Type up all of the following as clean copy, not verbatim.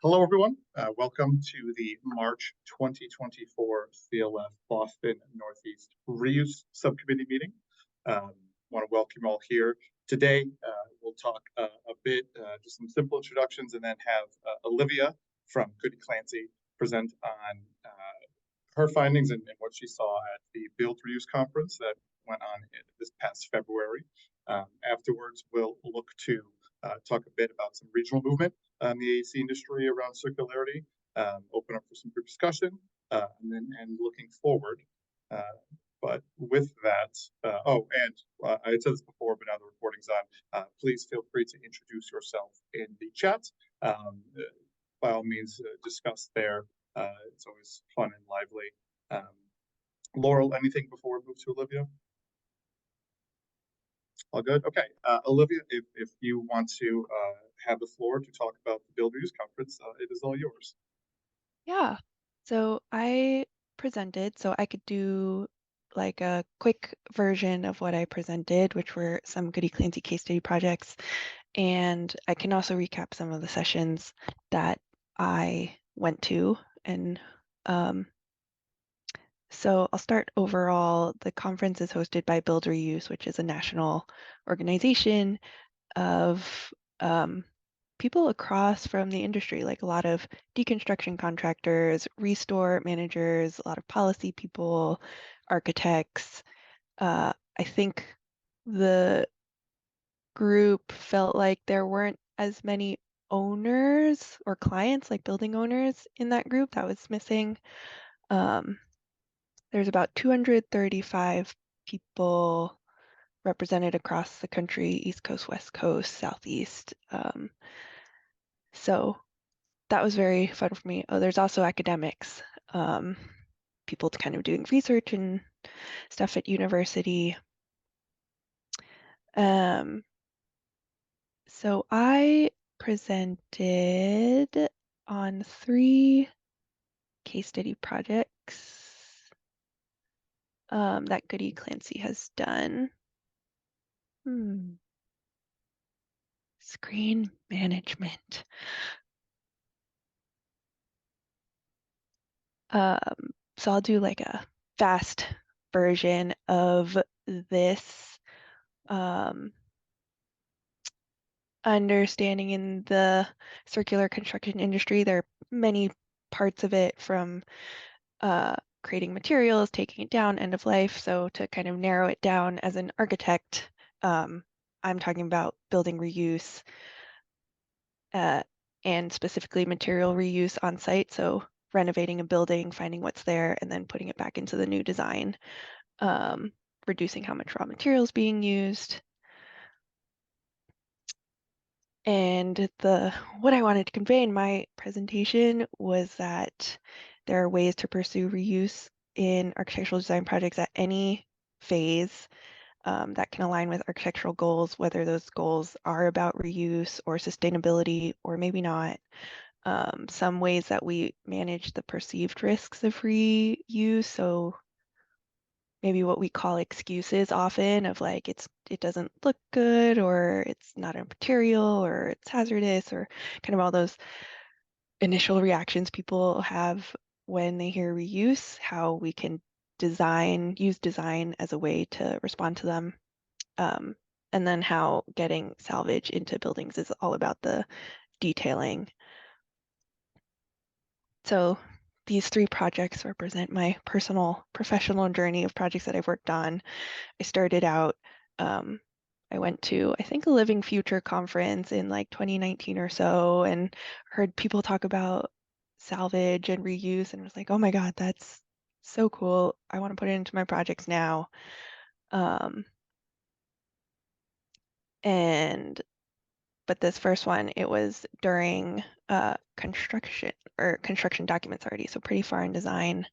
Hello, everyone. Welcome to the March 2024 CLF Boston Northeast Reuse Subcommittee meeting. Want to welcome you all here. Today, we'll talk a bit, just some simple introductions, and then have Olivia from Goody Clancy present on her findings and what she saw at the Build Reuse conference that went on this past February. Afterwards, we'll look to talk a bit about some regional movement in the AEC industry around circularity, open up for some group discussion, and looking forward. But with that, I had said this before, but now the recording's on. Please feel free to introduce yourself in the chat. By all means, discuss there. It's always fun and lively. Laurel, anything before we move to Olivia? All good? Okay. Olivia, if you want to have the floor to talk about the Build Reuse conference, it is all yours. Yeah, so I presented, so I could do like a quick version of what I presented, which were some Goody Clancy case study projects. And I can also recap some of the sessions that I went to. And so I'll start overall. The conference is hosted by Build Reuse, which is a national organization of people across from the industry, like a lot of deconstruction contractors, restore managers, a lot of policy people, architects. I think the group felt like there weren't as many owners or clients, like building owners in that group. That was missing. There's about 235 people represented across the country, East Coast, West Coast, Southeast. So that was very fun for me. Oh, there's also academics, people kind of doing research and stuff at university. So I presented on 3 case study projects that Goody Clancy has done. Screen management. So I'll do like a fast version of this. Understanding in the circular construction industry, there are many parts of it, from creating materials, taking it down, end of life. So to kind of narrow it down, as an architect, I'm talking about building reuse and specifically material reuse on site. So renovating a building, finding what's there, and then putting it back into the new design, reducing how much raw material is being used. And what I wanted to convey in my presentation was that there are ways to pursue reuse in architectural design projects at any phase that can align with architectural goals, whether those goals are about reuse or sustainability, or maybe not. Some ways that we manage the perceived risks of reuse. So maybe what we call excuses often, of like it doesn't look good, or it's not a material, or it's hazardous, or kind of all those initial reactions people have when they hear reuse, how we can use design as a way to respond to them. And then how getting salvage into buildings is all about the detailing. So these 3 projects represent my personal professional journey of projects that I've worked on. I started out, I went to, I think, a Living Future conference in like 2019 or so, and heard people talk about salvage and reuse, and was like, oh my God, that's so cool. I want to put it into my projects now. But this first one, it was during construction documents already, so pretty far in design.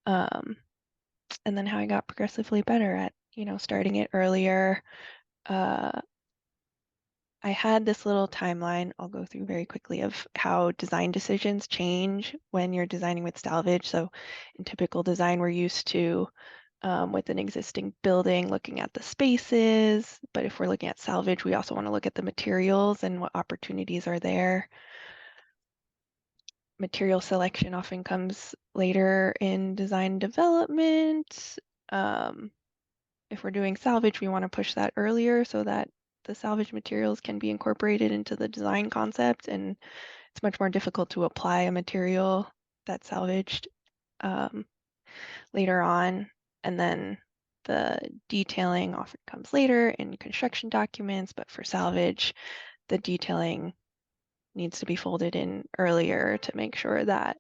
And then how I got progressively better at, starting it earlier. I had this little timeline I'll go through very quickly of how design decisions change when you're designing with salvage. So in typical design, we're used to, with an existing building, looking at the spaces. But if we're looking at salvage, we also want to look at the materials and what opportunities are there. material selection often comes later in design development. Um, if we're doing salvage, we want to push that earlier so that the salvage materials can be incorporated into the design concept, and it's much more difficult to apply a material that's salvaged um, later on. And then the detailing often comes later in construction documents, but for salvage, the detailing needs to be folded in earlier to make sure that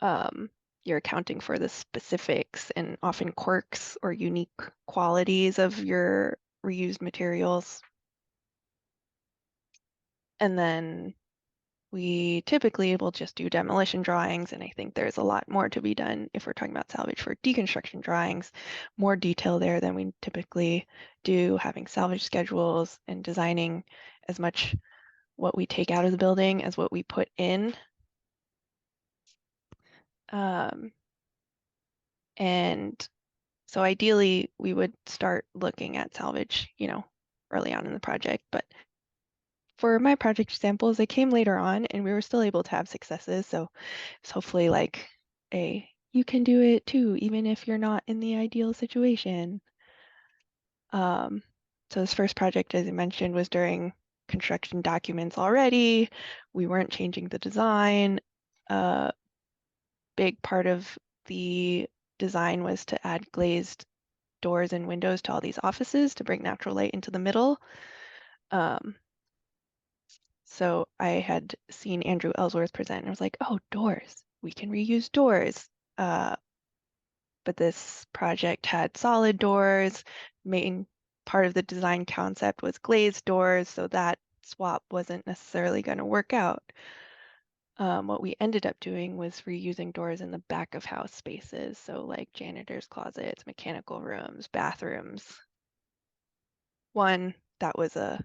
um, you're accounting for the specifics and often quirks or unique qualities of your reused materials. And then we typically will just do demolition drawings, and I think there's a lot more to be done if we're talking about salvage for deconstruction drawings, more detail there than we typically do, having salvage schedules and designing as much what we take out of the building as what we put in. Um, and so ideally, we would start looking at salvage, early on in the project. But for my project examples, they came later on, and we were still able to have successes. So it's hopefully like you can do it too, even if you're not in the ideal situation. Um, so this first project, as I mentioned, was during construction documents already. We weren't changing the design. A big part of the design was to add glazed doors and windows to all these offices to bring natural light into the middle. Um, so I had seen Andrew Ellsworth present and I was like, oh, doors, we can reuse doors. But this project had solid doors. Main part of the design concept was glazed doors, so that swap wasn't necessarily going to work out. What we ended up doing was reusing doors in the back of house spaces, so like janitor's closets, mechanical rooms, bathrooms. One, that was a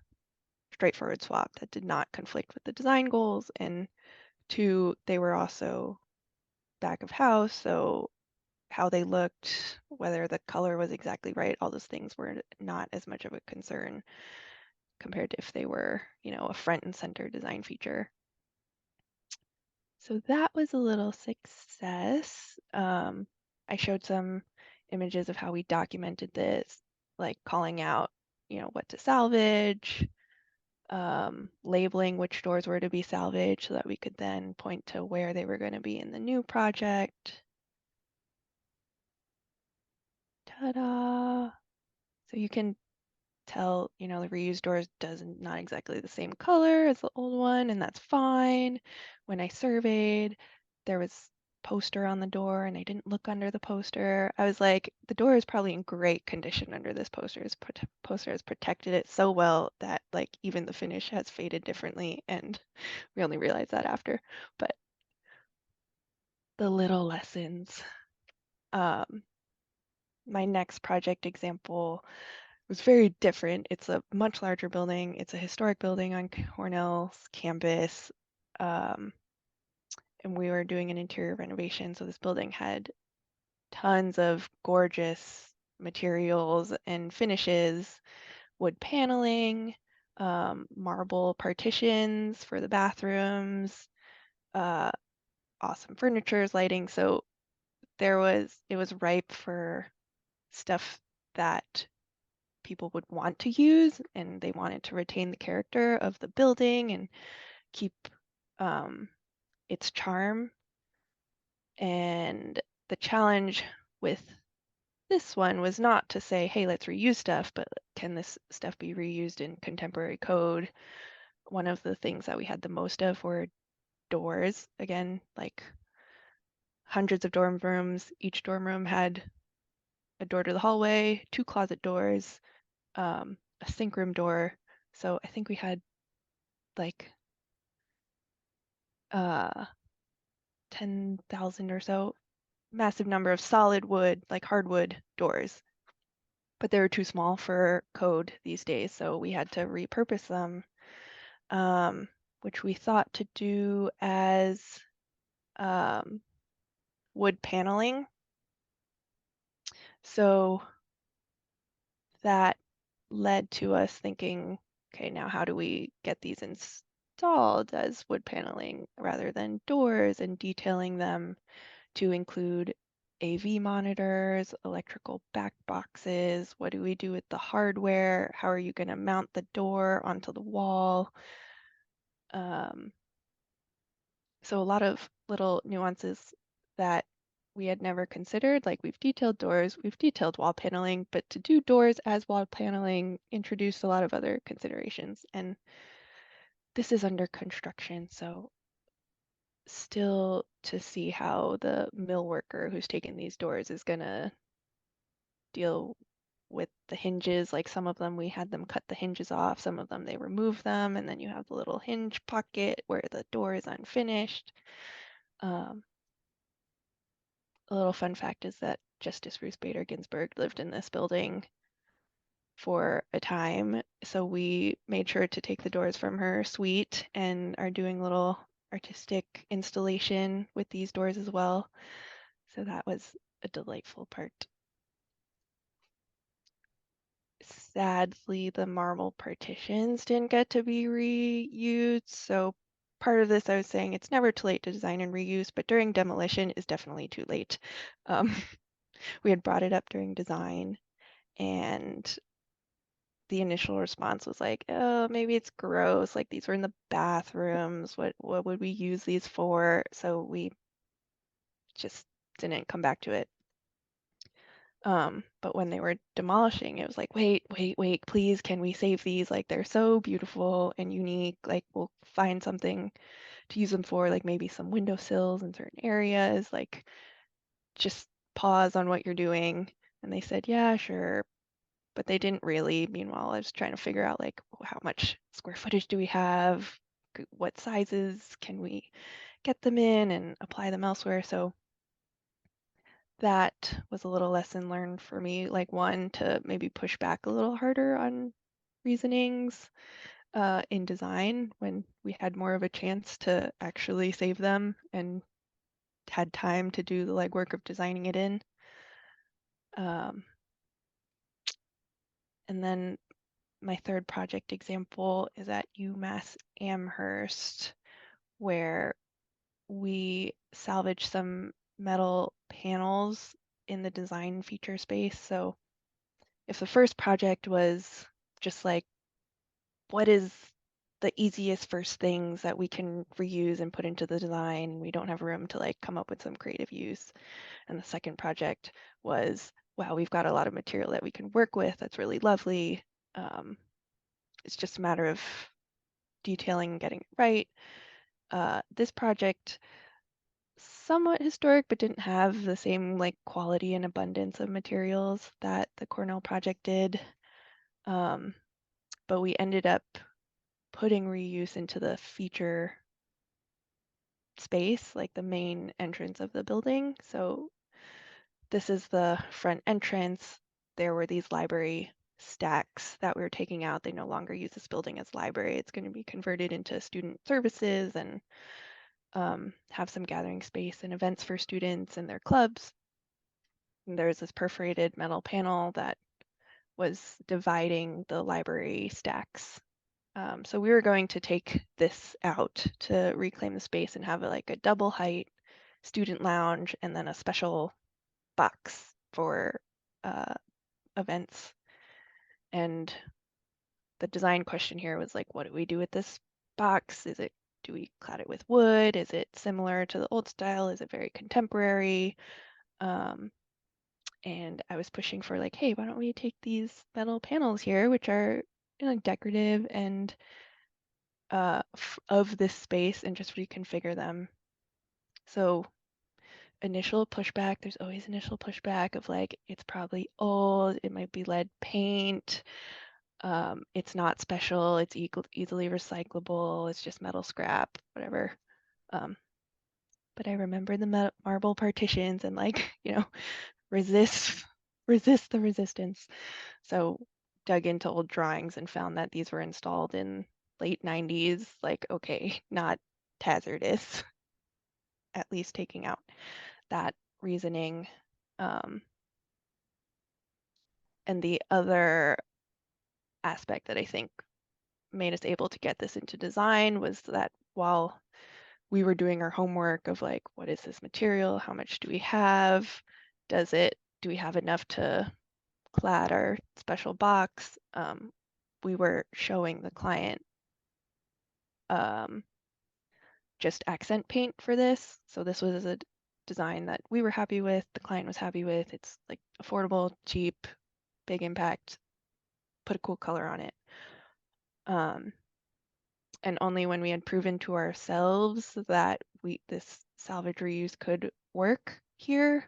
straightforward swap that did not conflict with the design goals, and two, they were also back of house, so how they looked, whether the color was exactly right, all those things were not as much of a concern compared to if they were, a front and center design feature. So that was a little success. I showed some images of how we documented this, like calling out, what to salvage, labeling which doors were to be salvaged so that we could then point to where they were going to be in the new project. Ta-da! So you can tell, the reused doors doesn't not exactly the same color as the old one, and that's fine. When I surveyed, there was poster on the door and I didn't look under the poster. I was like, the door is probably in great condition under this poster. This poster has protected it so well that like even the finish has faded differently, and we only realized that after. But the little lessons. Um, my next project example was very different. It's a much larger building. It's a historic building on Cornell's campus. Um, and we were doing an interior renovation. So this building had tons of gorgeous materials and finishes, wood paneling, marble partitions for the bathrooms, uh, awesome furniture, lighting. So it was ripe for stuff that people would want to use, and they wanted to retain the character of the building and keep um, its charm. And the challenge with this one was not to say, hey, let's reuse stuff, but can this stuff be reused in contemporary code? One of the things that we had the most of were doors. Again, like hundreds of dorm rooms. Each dorm room had a door to the hallway, two closet doors, a sink room door. So I think we had like 10,000 or so, massive number of solid wood, like hardwood doors. But they were too small for code these days, so we had to repurpose them, which we thought to do as um, wood paneling. So that led to us thinking, okay, now how do we get these installed as wood paneling rather than doors, and detailing them to include AV monitors, electrical back boxes. What do we do with the hardware? How are you going to mount the door onto the wall? Um, so a lot of little nuances that we had never considered. Like, we've detailed doors, we've detailed wall paneling, but to do doors as wall paneling introduced a lot of other considerations. And this is under construction, so still to see how the mill worker who's taking these doors is gonna deal with the hinges. Like, some of them we had them cut the hinges off, some of them they remove them, and then you have the little hinge pocket where the door is unfinished. Um, a little fun fact is that Justice Ruth Bader Ginsburg lived in this building for a time, so we made sure to take the doors from her suite and are doing a little artistic installation with these doors as well. So that was a delightful part. Sadly, the marble partitions didn't get to be reused. So part of this, I was saying it's never too late to design and reuse, but during demolition is definitely too late. Um, we had brought it up during design, and the initial response was like, oh, maybe it's gross. Like, these were in the bathrooms. What would we use these for? So we just didn't come back to it. But when they were demolishing, it was like, wait, wait, wait, please, can we save these? Like, they're so beautiful and unique. Like, we'll find something to use them for, like maybe some windowsills in certain areas. Like, just pause on what you're doing. And they said, yeah, sure. But they didn't really. Meanwhile, I was trying to figure out, like, how much square footage do we have? What sizes can we get them in and apply them elsewhere? So that was a little lesson learned for me. Like, one, to maybe push back a little harder on reasonings in design when we had more of a chance to actually save them and had time to do the legwork of designing it in. Um, and then my third project example is at UMass Amherst, where we salvaged some metal panels in the design feature space. So if the first project was just like, what is the easiest first things that we can reuse and put into the design, we don't have room to like come up with some creative use. And the second project was, wow, we've got a lot of material that we can work with. That's really lovely. It's just a matter of detailing and getting it right. This project, somewhat historic, but didn't have the same like quality and abundance of materials that the Cornell project did. But we ended up putting reuse into the feature space, like the main entrance of the building. So this is the front entrance. There were these library stacks that we were taking out. They no longer use this building as library. It's going to be converted into student services and have some gathering space and events for students and their clubs. And there's this perforated metal panel that was dividing the library stacks. So we were going to take this out to reclaim the space and have like a double height student lounge and then a special box for uh, events. And the design question here was like, what do we do with this box? Do we clad it with wood? Is it similar to the old style? Is it very contemporary? And I was pushing for like, hey, why don't we take these metal panels here, which are, you know, decorative and of this space, and just reconfigure them. So initial pushback, there's always initial pushback of like, it's probably old, it might be lead paint, it's not special, it's easily recyclable, it's just metal scrap, whatever. Um, but I remember the marble partitions and like, you know, resist, resist the resistance. So dug into old drawings and found that these were installed in late 90s, like, okay, not hazardous, at least taking out that reasoning. Um, and the other aspect that I think made us able to get this into design was that while we were doing our homework of like, what is this material? How much do we have? Do we have enough to clad our special box? We were showing the client um, just accent paint for this. So this was a design that we were happy with, the client was happy with. It's like affordable, cheap, big impact, put a cool color on it. And only when we had proven to ourselves that this salvage reuse could work here,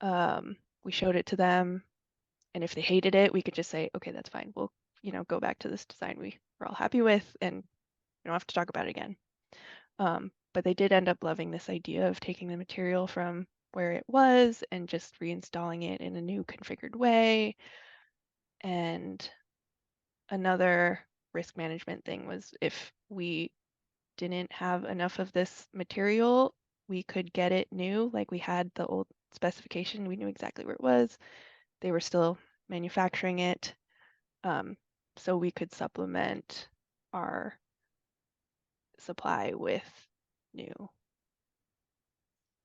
we showed it to them. And if they hated it, we could just say, okay, that's fine. We'll, go back to this design we're all happy with, and we don't have to talk about it again. But they did end up loving this idea of taking the material from where it was and just reinstalling it in a new configured way. And another risk management thing was if we didn't have enough of this material, we could get it new. Like we had the old specification, we knew exactly where it was. They were still manufacturing it. So we could supplement our supply with new.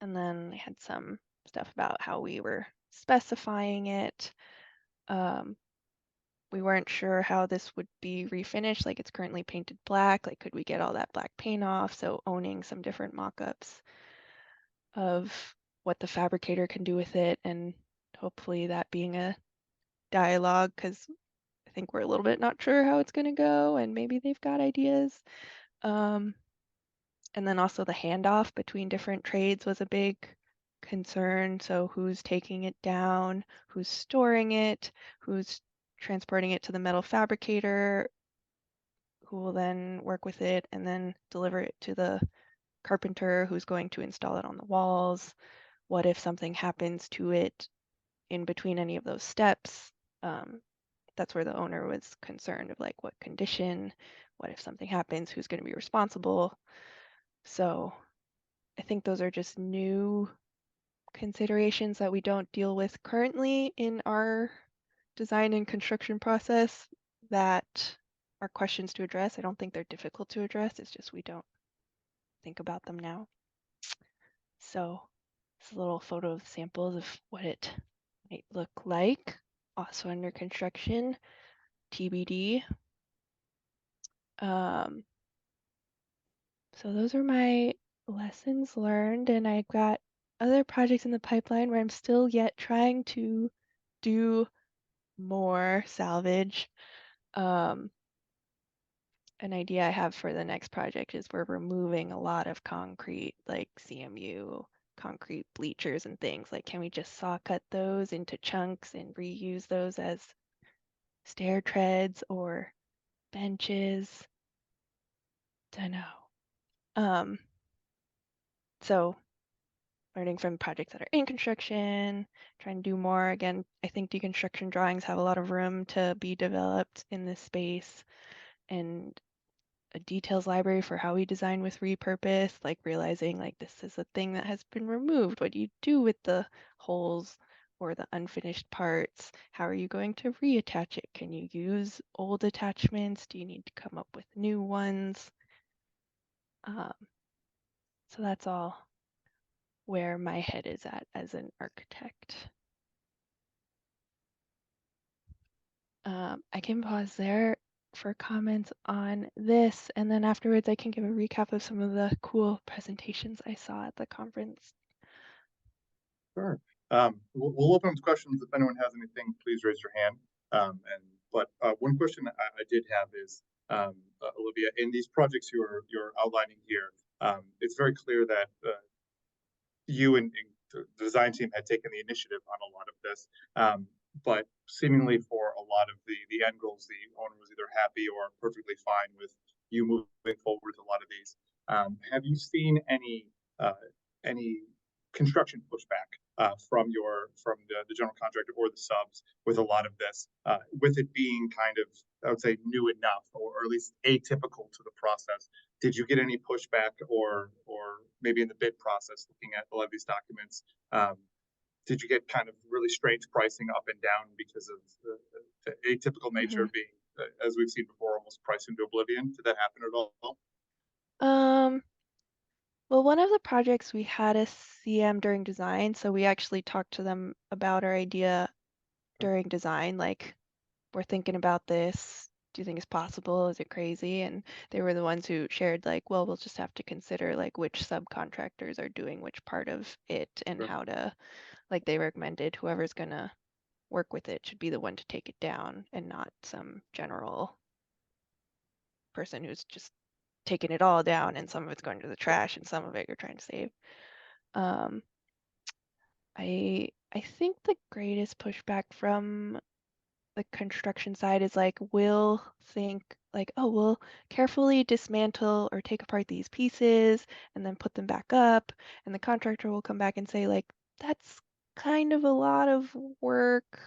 And then they had some stuff about how we were specifying it. We weren't sure how this would be refinished. Like it's currently painted black. Like could we get all that black paint off? So owning some different mock-ups of what the fabricator can do with it, and hopefully that being a dialogue, because I think we're a little bit not sure how it's going to go, and maybe they've got ideas. And then also the handoff between different trades was a big concern. So who's taking it down, who's storing it, who's transporting it to the metal fabricator, who will then work with it and then deliver it to the carpenter who's going to install it on the walls. What if something happens to it in between any of those steps? That's where the owner was concerned of like what condition, what if something happens, who's going to be responsible. So I think those are just new considerations that we don't deal with currently in our design and construction process that are questions to address. I don't think they're difficult to address. It's just we don't think about them now. So it's a little photo of samples of what it might look like. Also under construction, TBD. So those are my lessons learned, and I've got other projects in the pipeline where I'm still yet trying to do more salvage. An idea I have for the next project is we're removing a lot of concrete, like CMU, concrete bleachers and things. Like, can we just saw cut those into chunks and reuse those as stair treads or benches? Don't know. So learning from projects that are in construction, trying to do more. Again, I think deconstruction drawings have a lot of room to be developed in this space, and a details library for how we design with repurpose, like realizing like this is a thing that has been removed. What do you do with the holes or the unfinished parts? How are you going to reattach it? Can you use old attachments? Do you need to come up with new ones? So that's all where my head is at as an architect. I can pause there for comments on this, and then afterwards I can give a recap of some of the cool presentations I saw at the conference. Sure. We'll open up to questions. If anyone has anything, please raise your hand. But one question I did have is, Olivia, in these projects you're outlining here, it's very clear that you and the design team had taken the initiative on a lot of this. But seemingly for a lot of the end goals, the owner was either happy or perfectly fine with you moving forward with a lot of these. Have you seen any construction pushback from the general contractor or the subs with a lot of this, with it being kind of, I would say, new enough or at least atypical to the process? Did you get any pushback or maybe in the bid process looking at a lot of these documents? Did you get kind of really strange pricing up and down because of the atypical nature being, as we've seen before, almost almost price into oblivion. Did that happen at all? Um, well, one of the projects we had a CM during design, so we actually talked to them about our idea during design, like we're thinking about this. Do you think it's possible? Is it crazy? And they were the ones who shared like, well, we'll just have to consider like which subcontractors are doing which part of it and Sure. how to, like they recommended whoever's gonna work with it should be the one to take it down and not some general person who's just taking it all down and some of it's going to the trash and some of it you're trying to save. Um, I think the greatest pushback from the construction side is like we'll think like, oh, we'll carefully dismantle or take apart these pieces and then put them back up. And the contractor will come back and say, like, that's kind of a lot of work.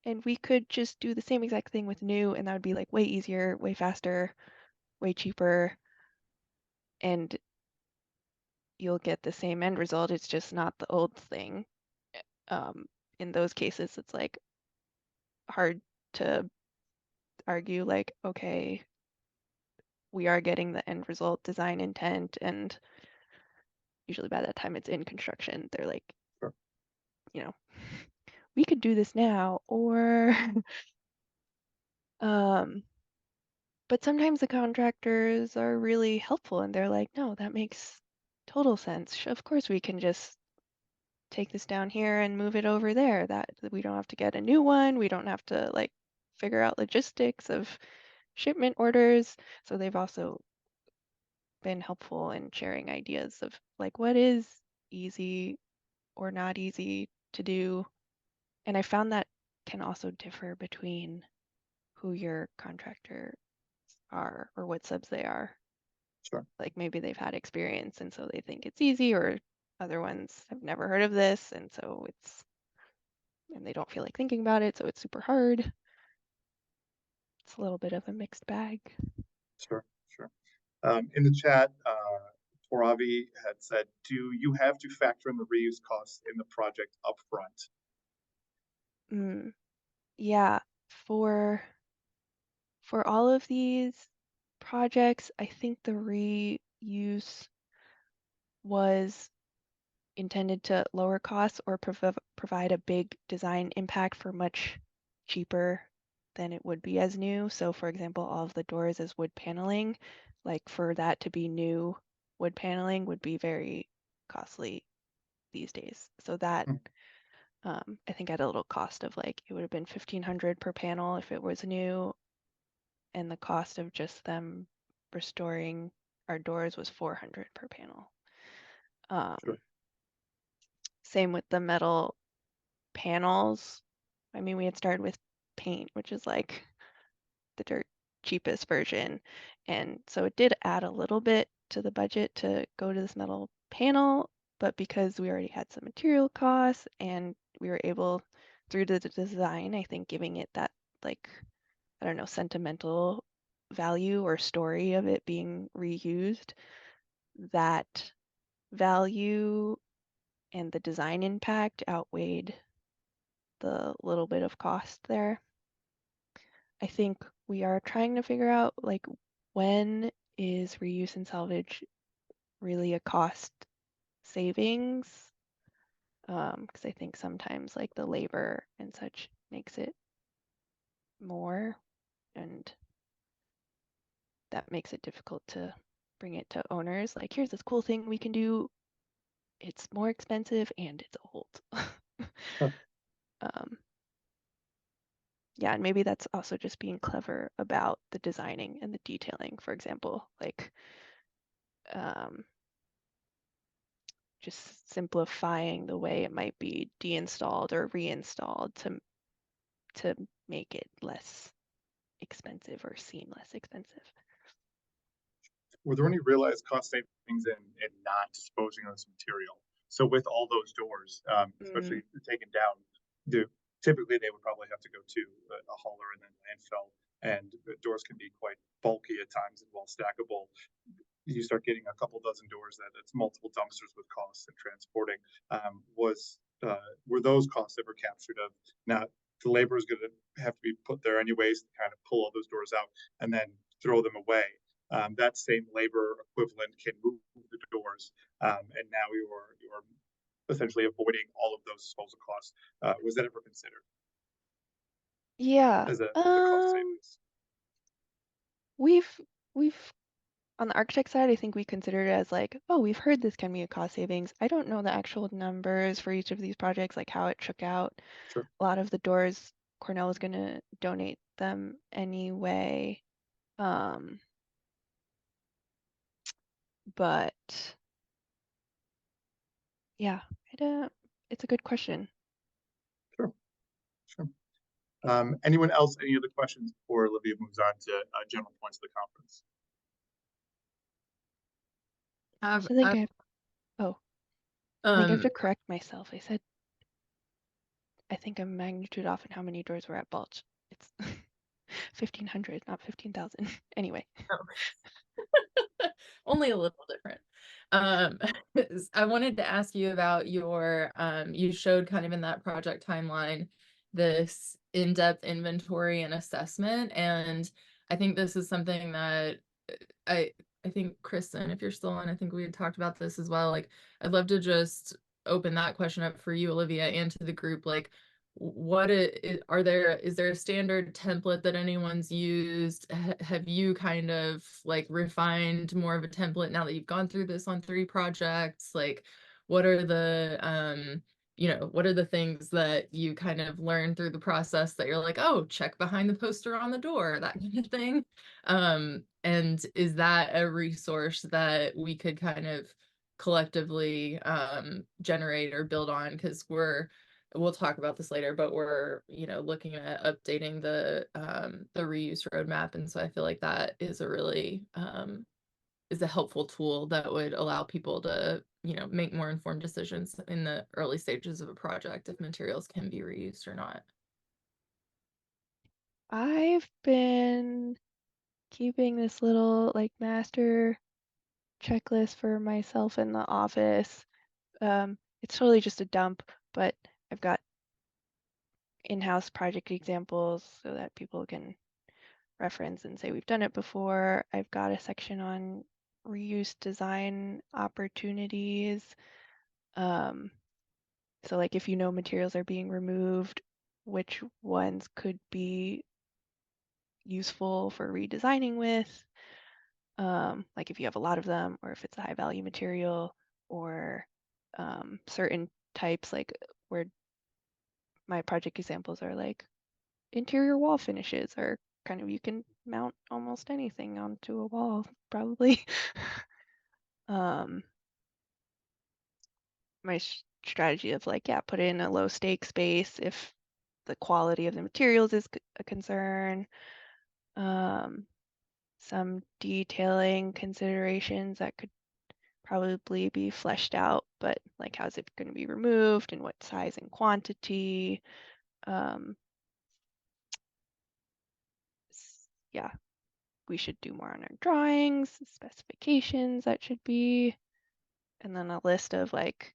And we could just do the same exact thing with new, and that would be like way easier, way faster, way cheaper, and you'll get the same end result. It's just not the old thing. Um, in those cases, it's like hard to argue, like, okay, we are getting the end result design intent, and usually by that time it's in construction. They're like, Sure. you know, we could do this now, or um, but sometimes the contractors are really helpful and they're like, no, that makes total sense. Of course we can just take this down here and move it over there. That we don't have to get a new one. We don't have to like figure out logistics of shipment orders. So they've also been helpful in sharing ideas of like what is easy or not easy to do. And I found that can also differ between who your contractor are or what subs they are. Sure. Like maybe they've had experience and so they think it's easy, or other ones have never heard of this and so it's and they don't feel like thinking about it, so it's super hard. It's a little bit of a mixed bag. Sure. Sure. In the chat, Toravi had said, "Do you have to factor in the reuse costs in the project upfront?" Mm, yeah, for all of these projects, I think the reuse was intended to lower costs or provide a big design impact for much cheaper than it would be as new. So for example, all of the doors as wood paneling, like for that to be new wood paneling would be very costly these days. So that Mhm. I think at a little cost of like it would have been 1,500 per panel if it was new, and the cost of just them restoring our doors was 400 per panel. Sure. Um, Same with the metal panels. I mean, we had started with paint, which is like the dirt cheapest version. And so it did add a little bit to the budget to go to this metal panel, but because we already had some material costs and we were able through the design, I think giving it that like, I don't know, sentimental value or story of it being reused, that value and the design impact outweighed the little bit of cost there. I think we are trying to figure out like when is reuse and salvage really a cost savings? Because I think sometimes like the labor and such makes it more, and that makes it difficult to bring it to owners. Like, here's this cool thing we can do. It's more expensive and it's old. Huh. um, yeah, and maybe that's also just being clever about the designing and the detailing. For example, like um, just simplifying the way it might be deinstalled or reinstalled to make it less expensive or seem less expensive. Were there any realized cost savings in not disposing of this material? So with all those doors, Mm, especially taken down, typically they would probably have to go to a hauler and then landfill, and the doors can be quite bulky at times and well stackable. You start getting a couple dozen doors that it's multiple dumpsters with costs and transporting. Was Were those costs ever captured? Of now, the labor is going to have to be put there anyways to kind of pull all those doors out, and then throw them away. That same labor equivalent can move the doors, and now you're essentially avoiding all of those disposal costs. Was that ever considered Yeah. as a cost savings? We've we've on the architect side, I think we consider it as like, oh, we've heard this can be a cost savings. I don't know the actual numbers for each of these projects, like how it shook out. Sure. A lot of the doors, Cornell was gonna donate them anyway. Um, but yeah, it's a good question. Sure. Sure. Anyone else? Any other questions before Olivia moves on to general points of the conference? Have, I think have, I have, oh, I think I have um, to correct myself. I said I think a magnitude off in how many doors were at Balch. It's 1,500, not 15,000. Anyway. only a little different. Um, I wanted to ask you about your, you showed kind of in that project timeline, this in-depth inventory and assessment. And I think this is something that I, I think Kristen, if you're still on, I think we had talked about this as well. Like, I'd love to just open that question up for you, Olivia, and to the group. Like, is there a standard template that anyone's used? Have you kind of like refined more of a template now that you've gone through this on 3 projects? Like, what are the what are the things that you kind of learn through the process that you're like, oh, check behind the poster on the door, that kind of thing? And is that a resource that we could kind of collectively generate or build on? Because we'll talk about this later, but we're, looking at updating the reuse roadmap. And so I feel like that is a really is a helpful tool that would allow people to, make more informed decisions in the early stages of a project if materials can be reused or not. I've been keeping this little like master checklist for myself in the office. It's totally just a dump, but I've got in-house project examples so that people can reference and say we've done it before. I've got a section on reuse design opportunities. So like if materials are being removed, which ones could be useful for redesigning with, like if you have a lot of them, or if it's a high value material, or certain types, like where my project examples are like interior wall finishes, or kind of you can mount almost anything onto a wall, probably. um, my strategy of like, yeah, put it in a low stake space if the quality of the materials is a concern. Some detailing considerations that could probably be fleshed out, but like how's it going to be removed and what size and quantity. Um, yeah, we should do more on our drawings, specifications that should be, and then a list of like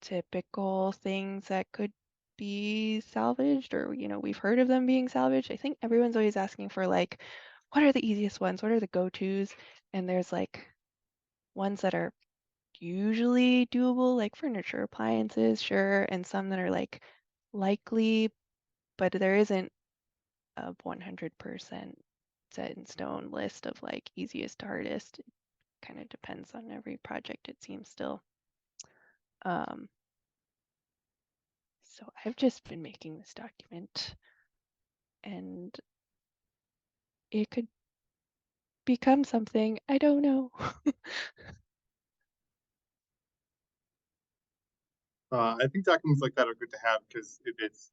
typical things that could be salvaged, or we've heard of them being salvaged. I think everyone's always asking for like, what are the easiest ones? What are the go-tos? And there's like ones that are usually doable, like furniture, appliances, sure, and some that are like likely, but there isn't a 100% set in stone list of like easiest to hardest. It kind of depends on every project, it seems still. Um, so I've just been making this document, and it could become something. I don't know. I think documents like that are good to have because it's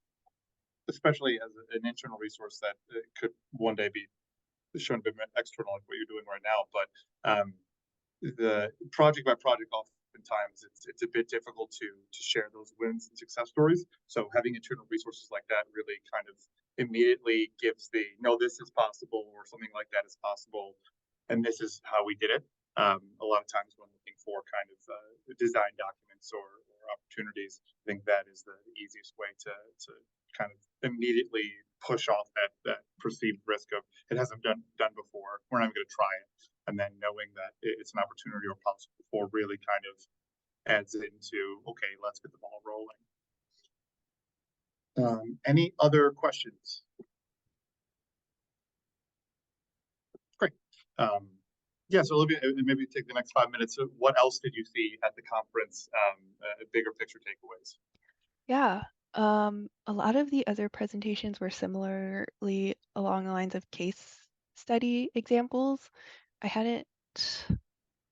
especially as an internal resource that it could one day be shown to be external, like what you're doing right now. But the project by project, oftentimes it's a bit difficult to share those wins and success stories. So having internal resources like that really kind of immediately gives the no, this is possible, or something like that is possible, and this is how we did it. A lot of times when looking for kind of design documents or opportunities, I think that is the easiest way to kind of immediately push off that perceived risk of it hasn't done before. We're not going to try it, and then knowing that it's an opportunity or possible before really kind of adds into, okay, let's get the ball rolling. Any other questions? Great. Yeah, so Olivia, maybe take the next 5 minutes. What else did you see at the conference? Bigger picture takeaways. Yeah, a lot of the other presentations were similarly along the lines of case study examples. I hadn't,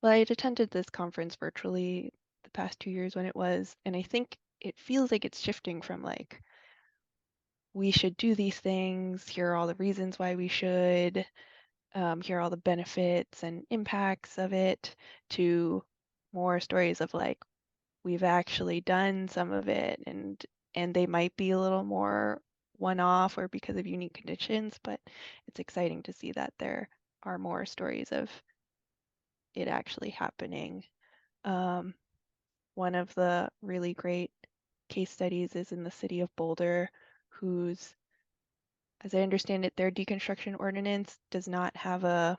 well, I had attended this conference virtually the past 2 years when it was, and I think it feels like it's shifting from like, we should do these things, here are all the reasons why we should, here are all the benefits and impacts of it, to more stories of like, we've actually done some of it, and they might be a little more one-off or because of unique conditions, but it's exciting to see that there are more stories of it actually happening. One of the really great case studies is in the city of Boulder, whose, as I understand it, their deconstruction ordinance does not have a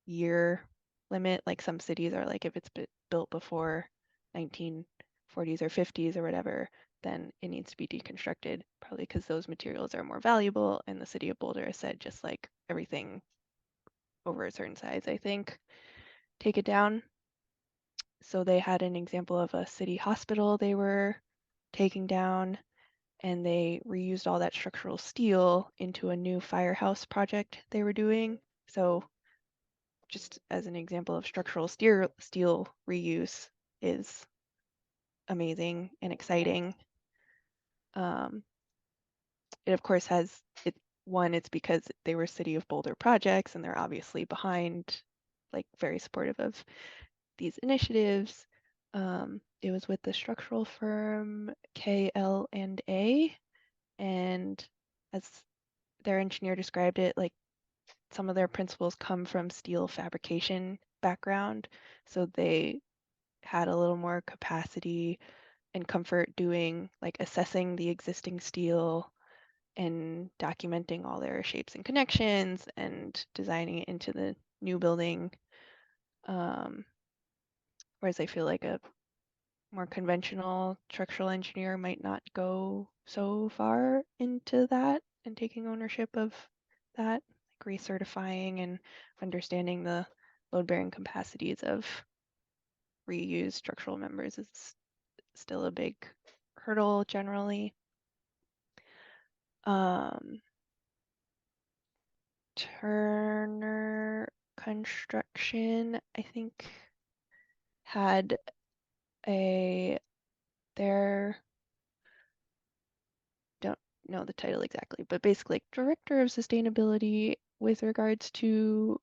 year limit. Like some cities are like, if it's built before 1940s or 50s or whatever, then it needs to be deconstructed, probably because those materials are more valuable. And the city of Boulder has said just like everything over a certain size, I think, take it down. So they had an example of a city hospital they were taking down, and they reused all that structural steel into a new firehouse project they were doing. So just as an example of structural steel reuse is amazing and exciting. It of course has it's because they were City of Boulder projects and they're obviously behind, like very supportive of these initiatives. It was with the structural firm KL&A, and as their engineer described it, like some of their principles come from steel fabrication background, so they had a little more capacity and comfort doing like assessing the existing steel and documenting all their shapes and connections and designing it into the new building. Whereas I feel like a more conventional structural engineer might not go so far into that and taking ownership of that, like recertifying and understanding the load-bearing capacities of reused structural members is still a big hurdle generally. Turner Construction, I think, had their, don't know the title exactly, but basically director of sustainability with regards to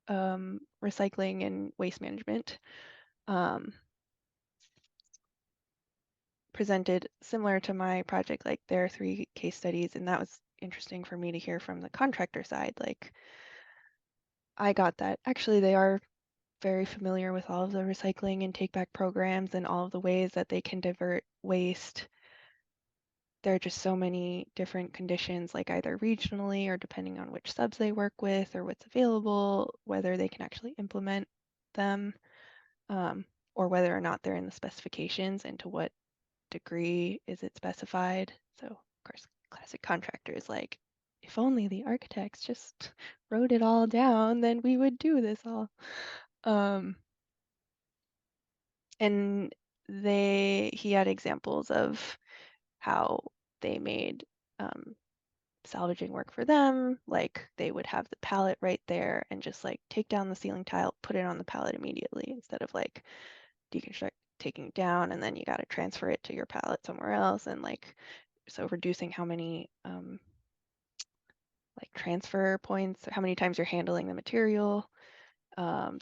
recycling and waste management. Presented similar to my project, like there are 3 case studies, and that was interesting for me to hear from the contractor side. Like I got that actually they are very familiar with all of the recycling and take back programs and all of the ways that they can divert waste. There are just so many different conditions, like either regionally or depending on which subs they work with or what's available, whether they can actually implement them, or whether or not they're in the specifications and to what degree is it specified. So of course, classic contractors like, if only the architects just wrote it all down, then we would do this all. And he had examples of how they made salvaging work for them. Like they would have the pallet right there and just like take down the ceiling tile, put it on the pallet immediately instead of like deconstruct, taking it down, and then you got to transfer it to your pallet somewhere else. And like, so reducing how many like transfer points, or how many times you're handling the material.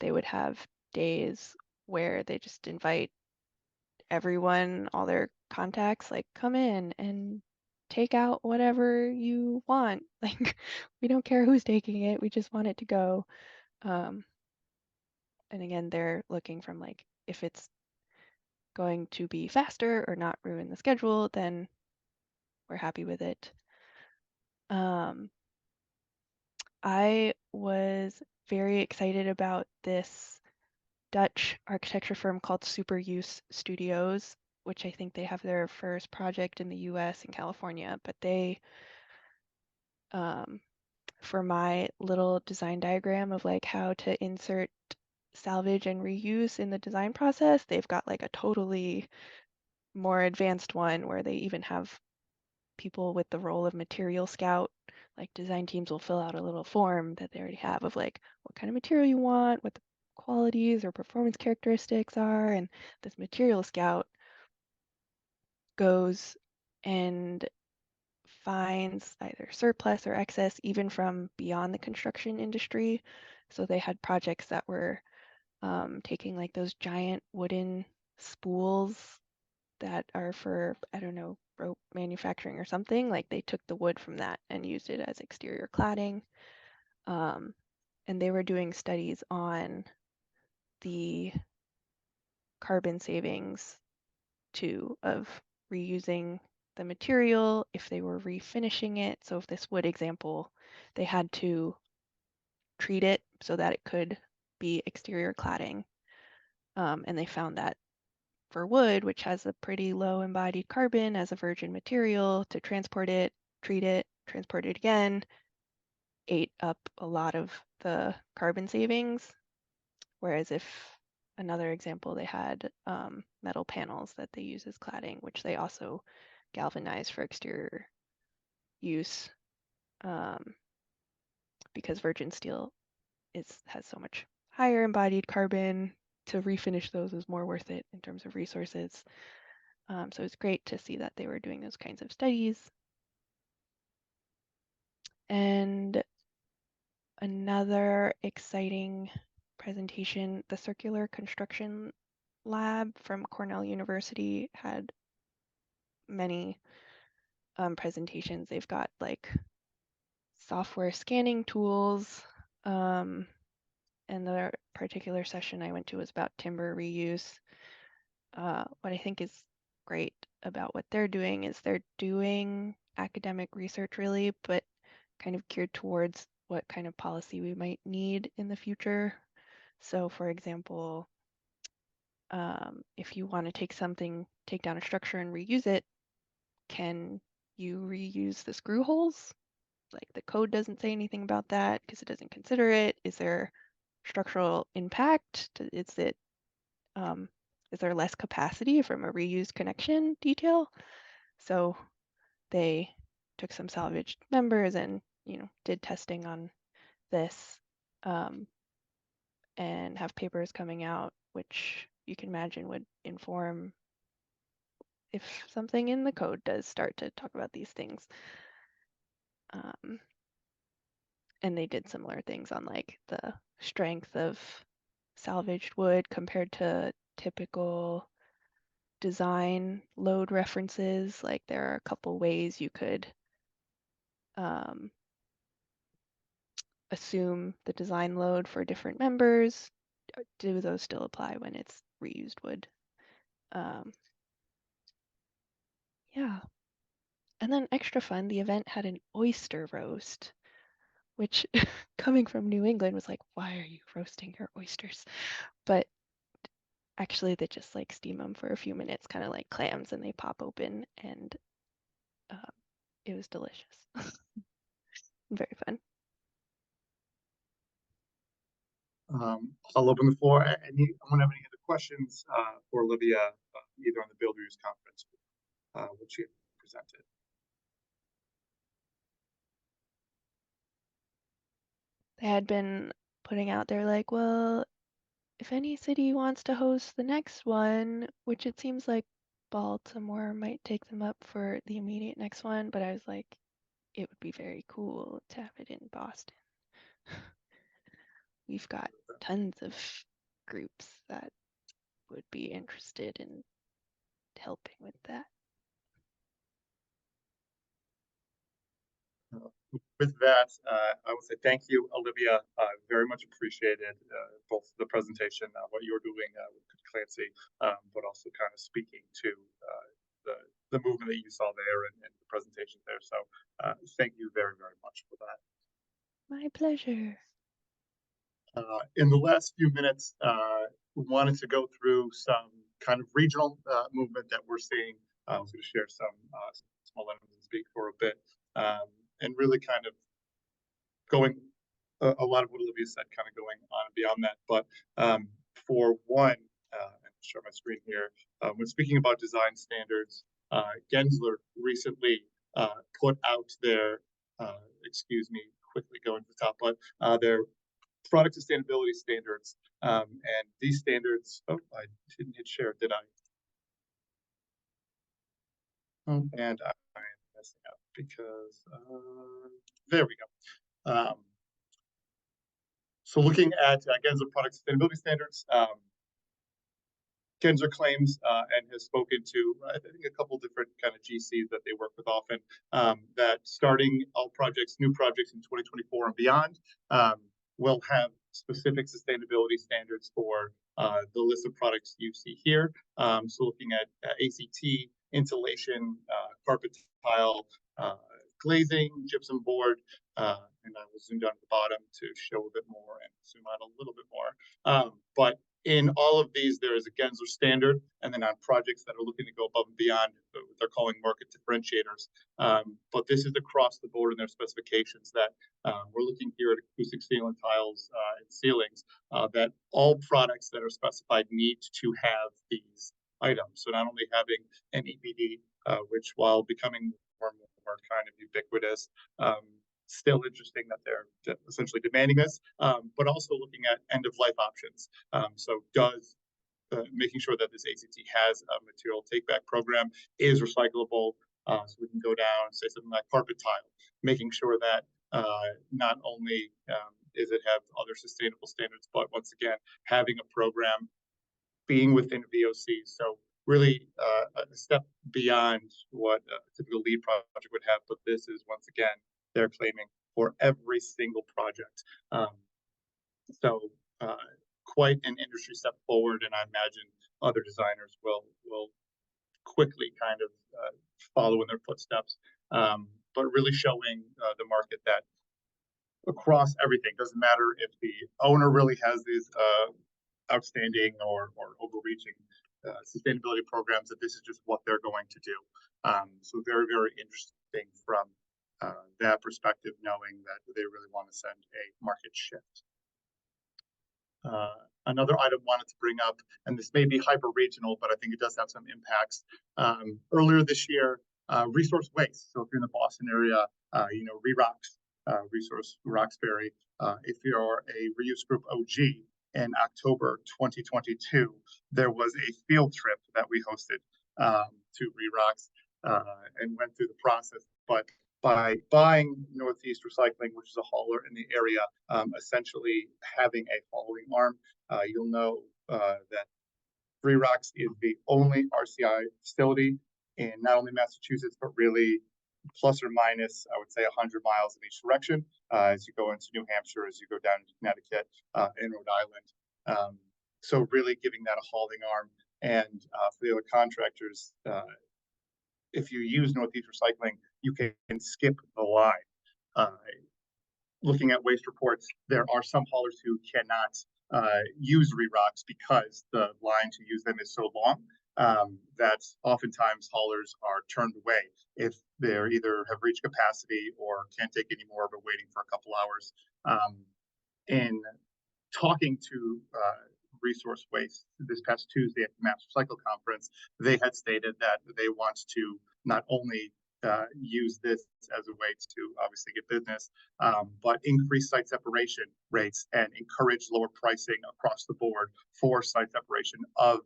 They would have days where they just invite everyone, all their contacts, like come in and take out whatever you want. Like we don't care who's taking it, we just want it to go. And again, they're looking from like, if it's going to be faster or not ruin the schedule, then we're happy with it. I was very excited about this Dutch architecture firm called Superuse Studios, which I think they have their first project in the US and California, but they, for my little design diagram of like how to insert salvage and reuse in the design process, they've got like a totally more advanced one where they even have people with the role of material scout. Like design teams will fill out a little form that they already have of like what kind of material you want, what the qualities or performance characteristics are, and this material scout goes and finds either surplus or excess even from beyond the construction industry. So they had projects that were taking like those giant wooden spools that are for, I don't know, rope manufacturing or something. Like they took the wood from that and used it as exterior cladding. And they were doing studies on the carbon savings too of reusing the material if they were refinishing it. So if this wood example, they had to treat it so that it could be exterior cladding. And they found that for wood, which has a pretty low embodied carbon as a virgin material, to transport it, treat it, transport it again, ate up a lot of the carbon savings. Whereas if another example, they had metal panels that they use as cladding, which they also galvanize for exterior use because virgin steel has so much higher embodied carbon. To refinish those is more worth it in terms of resources. So it's great to see that they were doing those kinds of studies. And another exciting presentation, the Circular Construction Lab from Cornell University had many presentations. They've got like software scanning tools. And the particular session I went to was about timber reuse. What I think is great about what they're doing is they're doing academic research really, but kind of geared towards what kind of policy we might need in the future. So for example, if you want to take down a structure and reuse it, can you reuse the screw holes? Like the code doesn't say anything about that because it doesn't consider it. Is there structural impact? Is there less capacity from a reused connection detail? So they took some salvaged members and did testing on this and have papers coming out, which you can imagine would inform if something in the code does start to talk about these things. And they did similar things on like the strength of salvaged wood compared to typical design load references. Like there are a couple ways you could assume the design load for different members. Do those still apply when it's reused wood? Yeah. And then extra fun, the event had an oyster roast, which coming from New England was like, why are you roasting your oysters? But actually they just like steam them for a few minutes, kind of like clams, and they pop open, and it was delicious. Very fun. I'll open the floor. Anyone have any other questions for Olivia, either on the Builders Conference, which she presented? They had been putting out there like, well, if any city wants to host the next one, which it seems like Baltimore might take them up for the immediate next one, but I was like, it would be very cool to have it in Boston. We've got tons of groups that would be interested in helping with that. With that, I would say thank you, Olivia. Very much appreciated both the presentation, what you're doing with Clancy, but also kind of speaking to the movement that you saw there and the presentation there. So thank you very, very much for that. My pleasure. In the last few minutes, we wanted to go through some kind of regional movement that we're seeing. I was going to share some small items and speak for a bit, and really kind of going a lot of what Olivia said, kind of going on and beyond that. But for one, and share my screen here, when speaking about design standards, Gensler recently put out their, excuse me, quickly going to the top, but their product sustainability standards. And these standards, oh, I didn't hit share, did I? Oh, and I am messing up because, there we go. So looking at Gensler product sustainability standards, Gensler claims and has spoken to, I think, a couple different kind of GCs that they work with often, that starting all projects, new projects in 2024 and beyond, will have specific sustainability standards for the list of products you see here. So looking at ACT, insulation, carpet tile, glazing, gypsum board, and I will zoom down to the bottom to show a bit more and zoom out a little bit more. But in all of these, there is a Gensler standard, and then on projects that are looking to go above and beyond, what they're calling market differentiators. But this is across the board in their specifications that we're looking here at acoustic sealant tiles and ceilings, that all products that are specified need to have these items. So not only having an EPD, which while becoming more and more kind of ubiquitous, still interesting that they're essentially demanding this, but also looking at end-of-life options. So does making sure that this ACT has a material take-back program, is recyclable, so we can go down and say something like carpet tile, making sure that not only is it have other sustainable standards, but once again, having a program being within VOC. So really a step beyond what a typical LEED project would have, but this is once again, they're claiming for every single project. So quite an industry step forward, and I imagine other designers will quickly kind of follow in their footsteps, but really showing the market that across everything, doesn't matter if the owner really has these outstanding or overreaching sustainability programs, that this is just what they're going to do. So very, very interesting from that perspective, knowing that they really want to send a market shift. Another item wanted to bring up, and this may be hyper regional, but I think it does have some impacts. Earlier this year, resource waste. So if you're in the Boston area, you know, Resource Roxbury. If you're a reuse group OG, in October 2022, there was a field trip that we hosted to Rerox and went through the process. But by buying Northeast Recycling, which is a hauler in the area, essentially having a hauling arm, you'll know that Rerox is the only RCI facility in not only Massachusetts, but really plus or minus, I would say 100 miles in each direction as you go into New Hampshire, as you go down to Connecticut and Rhode Island. So really giving that a hauling arm. And for the other contractors, if you use Northeast Recycling, you can skip the line. Looking at waste reports, there are some haulers who cannot use Rerox because the line to use them is so long that oftentimes haulers are turned away if they're either have reached capacity or can't take any more, but waiting for a couple hours. In talking to Resource Waste this past Tuesday at the Mass Recycle Conference, they had stated that they want to not only use this as a way to obviously get business, but increase site separation rates and encourage lower pricing across the board for site separation of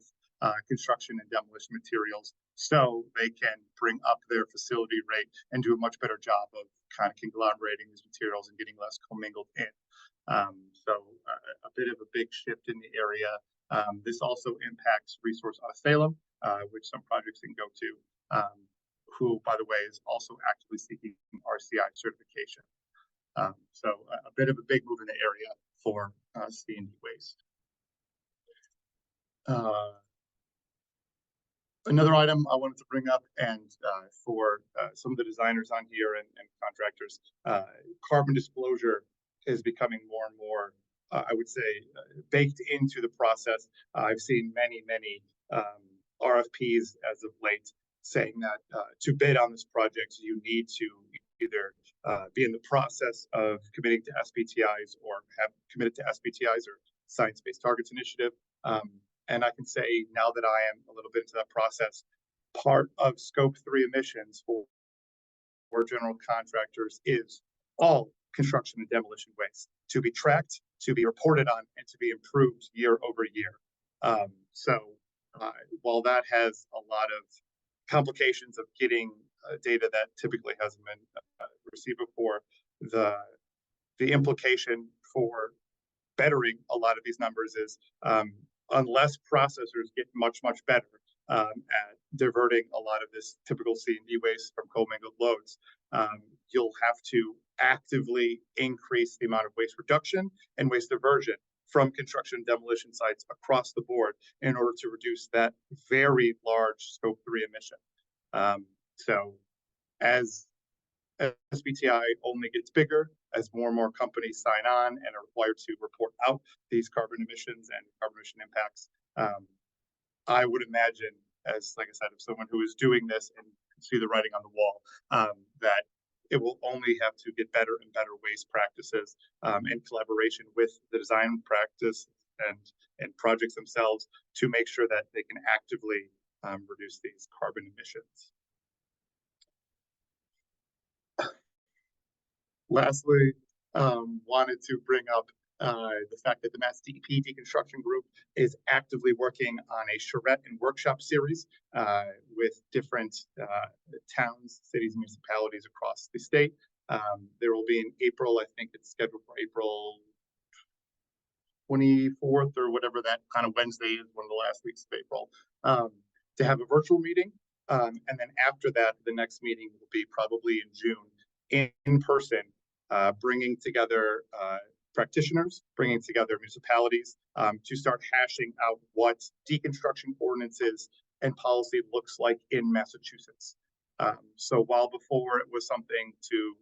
construction and demolition materials, so they can bring up their facility rate and do a much better job of kind of conglomerating these materials and getting less commingled in. So a bit of a big shift in the area. This also impacts Resource out of Salem, which some projects can go to, who, by the way, is also actively seeking RCI certification. So a bit of a big move in the area for C&D waste. Another item I wanted to bring up, and for some of the designers on here and contractors, carbon disclosure is becoming more and more, I would say, baked into the process. I've seen many RFPs as of late saying that to bid on this project, you need to either be in the process of committing to SBTIs or have committed to SBTIs or Science-Based Targets Initiative. And I can say now that I am a little bit into that process, part of Scope 3 emissions for general contractors is all construction and demolition waste to be tracked, to be reported on, and to be improved year over year. So while that has a lot of complications of getting data that typically hasn't been received before, the implication for bettering a lot of these numbers is unless processors get much better at diverting a lot of this typical C&D waste from commingled loads, you'll have to actively increase the amount of waste reduction and waste diversion from construction and demolition sites across the board in order to reduce that very large Scope 3 emission. So as SBTI only gets bigger, as more and more companies sign on and are required to report out these carbon emissions and carbon emission impacts, I would imagine, as like I said, if someone who is doing this and can see the writing on the wall, that it will only have to get better and better waste practices in collaboration with the design practice and projects themselves to make sure that they can actively reduce these carbon emissions. Lastly, wanted to bring up the fact that the Mass DEP Deconstruction Group is actively working on a charrette and workshop series with different towns, cities, and municipalities across the state. There will be in April, I think it's scheduled for April 24th or whatever that kind of Wednesday is, one of the last weeks of April, to have a virtual meeting. And then after that, the next meeting will be probably in June in person, bringing together practitioners, bringing together municipalities to start hashing out what deconstruction ordinances and policy looks like in Massachusetts. So while before it was something to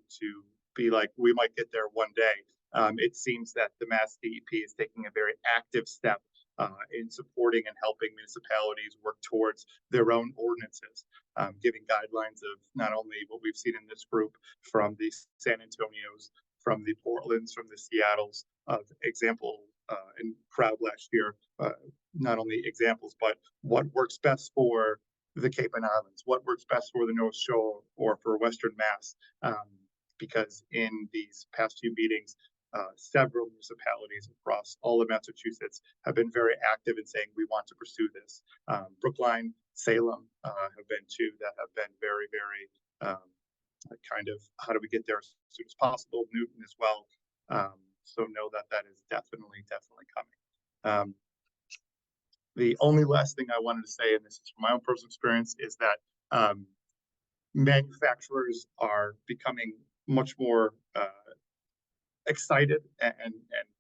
be like, we might get there one day, it seems that the Mass DEP is taking a very active step in supporting and helping municipalities work towards their own ordinances, giving guidelines of not only what we've seen in this group from the San Antonios, from the Portlands, from the Seattles, of example in crowd last year, not only examples, but what works best for the Cape and Islands, what works best for the North Shore or for Western Mass, because in these past few meetings, several municipalities across all of Massachusetts have been very active in saying we want to pursue this. Brookline, Salem have been two that have been very kind of how do we get there as soon as possible. Newton as well. So know that that is definitely coming. The only last thing I wanted to say, and this is from my own personal experience, is that manufacturers are becoming much more excited and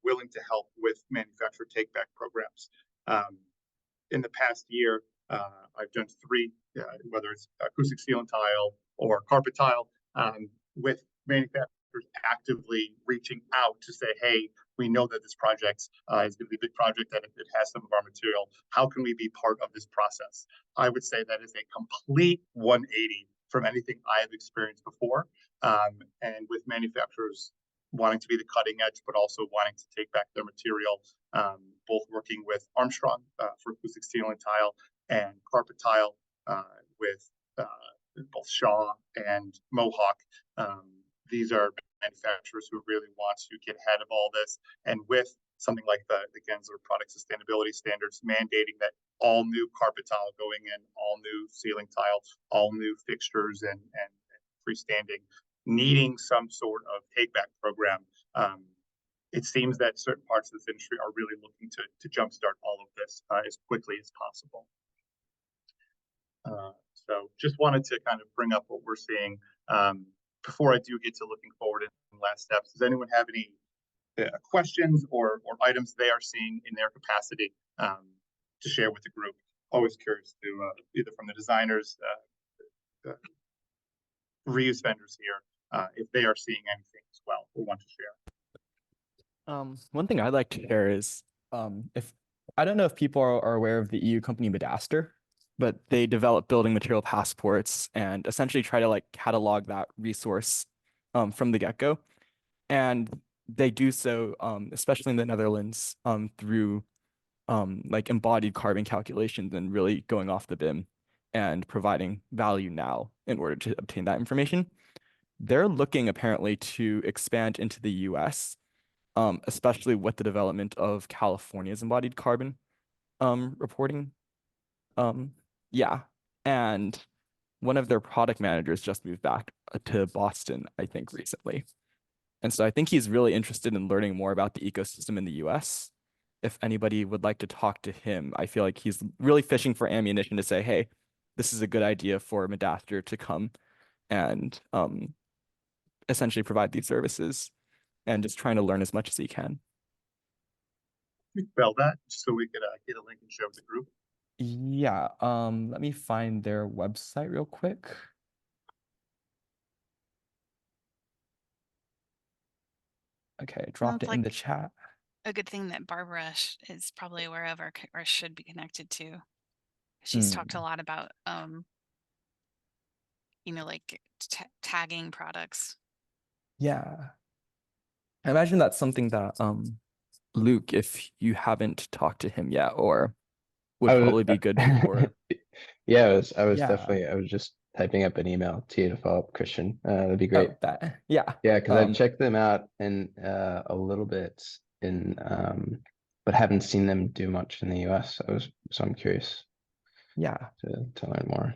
willing to help with manufacturer take-back programs. In the past year, I've done 3, whether it's acoustic steel and tile or carpet tile, with manufacturers actively reaching out to say, hey, we know that this project is going to be a big project and it has some of our material. How can we be part of this process? I would say that is a complete 180 from anything I have experienced before. And with manufacturers wanting to be the cutting edge, but also wanting to take back their material, both working with Armstrong for acoustic steel and tile and carpet tile with both Shaw and Mohawk. These are manufacturers who really want to get ahead of all this, and with something like the Gensler product sustainability standards mandating that all new carpet tile going in, all new ceiling tile, all new fixtures and freestanding, needing some sort of take-back program. It seems that certain parts of this industry are really looking to jumpstart all of this as quickly as possible. So just wanted to kind of bring up what we're seeing before I do get to looking forward in last steps. Does anyone have any questions or items they are seeing in their capacity to share with the group? always curious to either from the designers, reuse vendors here, if they are seeing anything as well or want to share. One thing I'd like to share is if I don't know if people are aware of the EU company Medaster, but they develop building material passports and essentially try to like catalog that resource from the get-go. And they do so, especially in the Netherlands, through like embodied carbon calculations and really going off the BIM and providing value now in order to obtain that information. They're looking apparently to expand into the US, especially with the development of California's embodied carbon reporting. Yeah. And one of their product managers just moved back to Boston, I think, recently. And so I think he's really interested in learning more about the ecosystem in the US. If anybody would like to talk to him, I feel like he's really fishing for ammunition to say, hey, this is a good idea for Medaster to come and essentially provide these services, and just trying to learn as much as he can. Can you spell that just so we could get a link and share with the group? Yeah, let me find their website real quick. Okay, I dropped it in the chat. A good thing that Barbara is probably aware of or should be connected to. She's talked a lot about, you know, like tagging products. Yeah. I imagine that's something that Luke, if you haven't talked to him yet, or would probably be good for. Yeah, I was Yeah. definitely, I was just typing up an email to you to follow up, Christian. That'd be great. Yeah. Yeah, because I've checked them out in a little bit in but haven't seen them do much in the US. So I'm curious. Yeah. To learn more.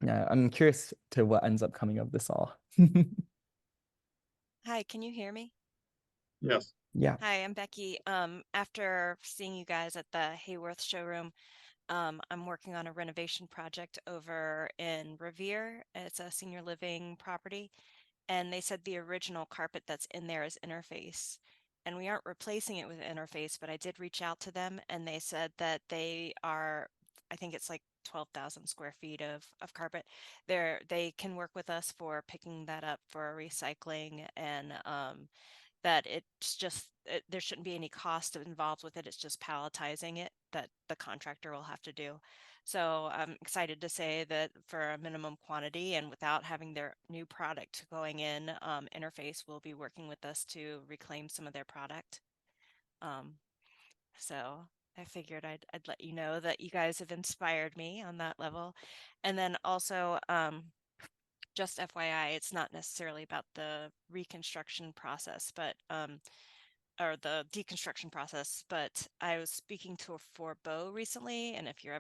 Yeah, I'm curious to what ends up coming of this all. Hi, can you hear me? Yes. Yeah. Hi, I'm Becky. After seeing you guys at the Hayworth showroom, I'm working on a renovation project over in Revere. It's a senior living property, and they said the original carpet that's in there is Interface. And we aren't replacing it with Interface, but I did reach out to them, and they said that they are, I think it's like 12,000 square feet of carpet. They can work with us for picking that up for recycling, and that it's just there shouldn't be any cost involved with it. It's just palletizing it that the contractor will have to do. So I'm excited to say that for a minimum quantity and without having their new product going in, Interface will be working with us to reclaim some of their product. So I figured I'd let you know that you guys have inspired me on that level. And then also, just FYI, it's not necessarily about the reconstruction process, but or the deconstruction process, but I was speaking to for BOS recently, and if you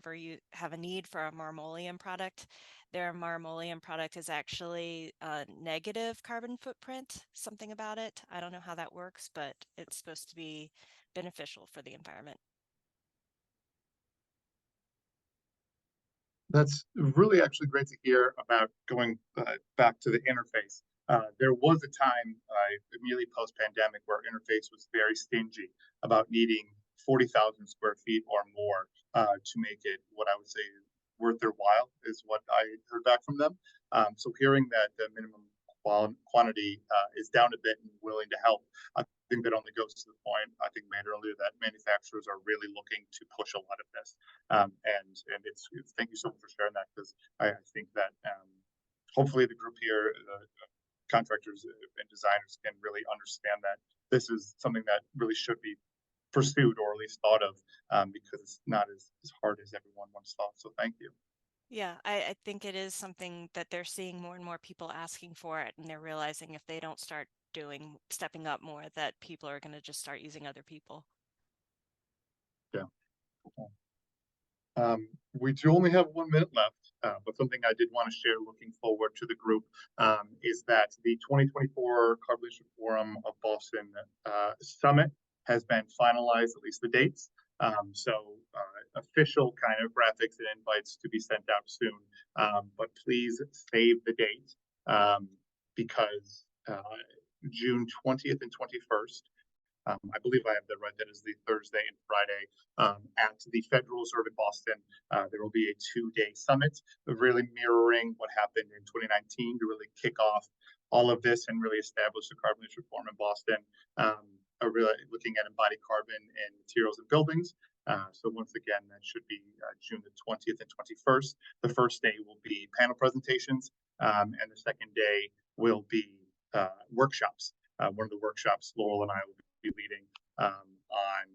have a need for a marmoleum product, their marmoleum product is actually a negative carbon footprint, something about it. I don't know how that works, but it's supposed to be beneficial for the environment. That's really actually great to hear about going back to the Interface. There was a time immediately post-pandemic where Interface was very stingy about needing 40,000 square feet or more to make it what I would say worth their while, is what I heard back from them. So hearing that the minimum quantity is down a bit and willing to help, I think that only goes to the point I think made earlier that manufacturers are really looking to push a lot of this. And it's thank you so much for sharing that, because I think that hopefully the group here, contractors and designers, can really understand that this is something that really should be pursued, or at least thought of, because it's not as hard as everyone once thought. So thank you. Yeah, I think it is something that they're seeing more and more people asking for it, and they're realizing if they don't start stepping up more, that people are going to just start using other people. Yeah. We do only have 1 minute left, but something I did want to share looking forward to the group is that the 2024 Carbon Forum of Boston Summit has been finalized, at least the dates. So official kind of graphics and invites to be sent out soon, but please save the date because June 20th and 21st I believe I have that right. That is the Thursday and Friday at the Federal Reserve in Boston. There will be a 2-day summit, really mirroring what happened in 2019 to really kick off all of this and really establish the carbon neutral reform in Boston. Really looking at embodied carbon in materials and buildings. So once again, that should be June the 20th and 21st. The first day will be panel presentations, and the second day will be workshops. One of the workshops Laurel and I will be leading on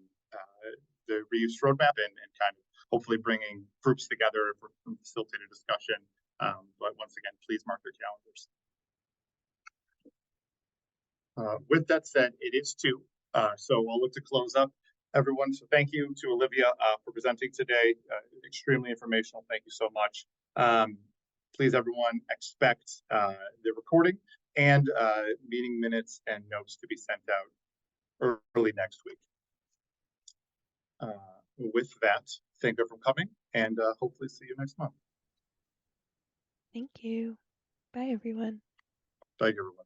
the reuse roadmap and kind of hopefully bringing groups together for facilitated discussion. But once again, please mark your calendars. With that said, it is 2. So I'll look to close up everyone. So thank you to Olivia for presenting today. Extremely informational. Thank you so much. Please, everyone, expect the recording and meeting minutes and notes to be sent out early next week. With that, thank you for coming, and hopefully see you next month. Thank you. Bye, everyone. Bye, everyone.